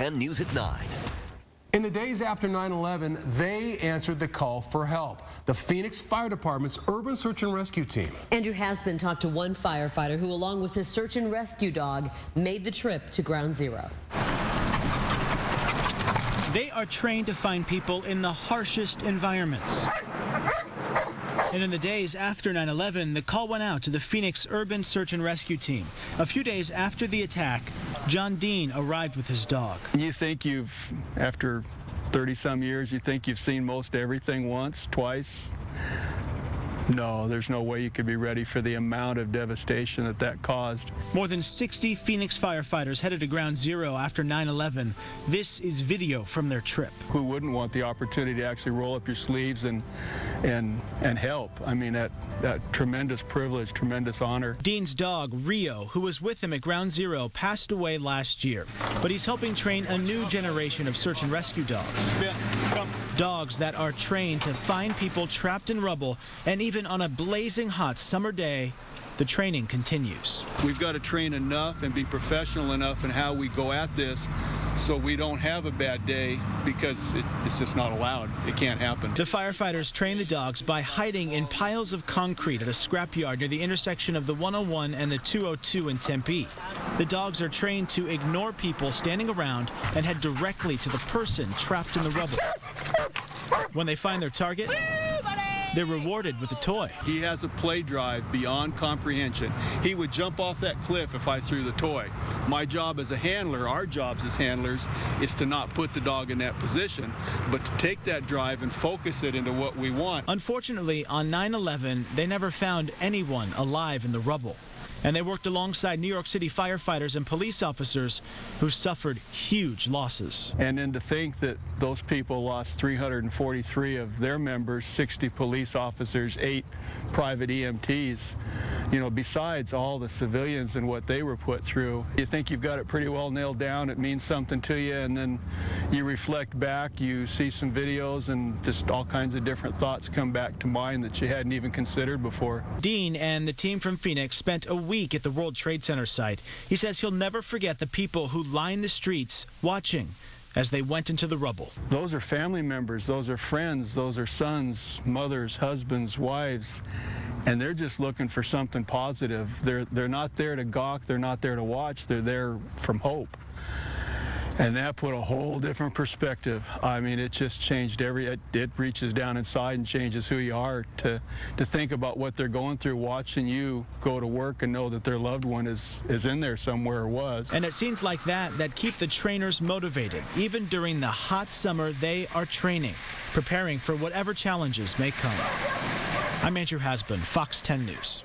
10 News at 9. In the days after 9/11, they answered the call for help. The Phoenix Fire Department's Urban Search and Rescue Team. Andrew Hasbin talked to one firefighter who, along with his search and rescue dog, made the trip to Ground Zero. They are trained to find people in the harshest environments. And in the days after 9/11, the call went out to the Phoenix Urban Search and Rescue Team. A few days after the attack, John Dean arrived with his dog. You think after 30-some years, you think you've seen most everything once, twice? No, there's no way you could be ready for the amount of devastation that caused. More than 60 Phoenix firefighters headed to Ground Zero after 9/11. This is video from their trip. Who wouldn't want the opportunity to actually roll up your sleeves and help? I mean, that tremendous privilege, tremendous honor. Dean's dog, Rio, who was with him at Ground Zero, passed away last year. But he's helping train a new generation of search and rescue dogs. Dogs that are trained to find people trapped in rubble, and even on a blazing hot summer day, the training continues. We've got to train enough and be professional enough in how we go at this so we don't have a bad day, because it's just not allowed. It can't happen. The firefighters train the dogs by hiding in piles of concrete at a scrapyard near the intersection of the 101 and the 202 in Tempe. The dogs are trained to ignore people standing around and head directly to the person trapped in the rubble. When they find their target, they're rewarded with a toy. He has a play drive beyond comprehension. He would jump off that cliff if I threw the toy. My job as a handler, our jobs as handlers, is to not put the dog in that position, but to take that drive and focus it into what we want. Unfortunately, on 9/11, they never found anyone alive in the rubble. And they worked alongside New York City firefighters and police officers who suffered huge losses. And then to think that those people lost 343 of their members, 60 police officers, 8 private EMTs, besides all the civilians and what they were put through. You think you've got it pretty well nailed down, it means something to you, and then you reflect back, you see some videos, and just all kinds of different thoughts come back to mind that you hadn't even considered before. Dean and the team from Phoenix spent a week at the World Trade Center site. He says he'll never forget the people who lined the streets watching as they went into the rubble. Those are family members, those are friends, those are sons, mothers, husbands, wives, and they're just looking for something positive. They're not there to gawk, they're not there to watch, they're there from hope. And that put a whole different perspective. I mean, it just changed it reaches down inside and changes who you are to think about what they're going through, watching you go to work and know that their loved one is in there somewhere or was. And it's scenes like that keep the trainers motivated. Even during the hot summer, they are training, preparing for whatever challenges may come. I'm Andrew Hasbin, Fox 10 News.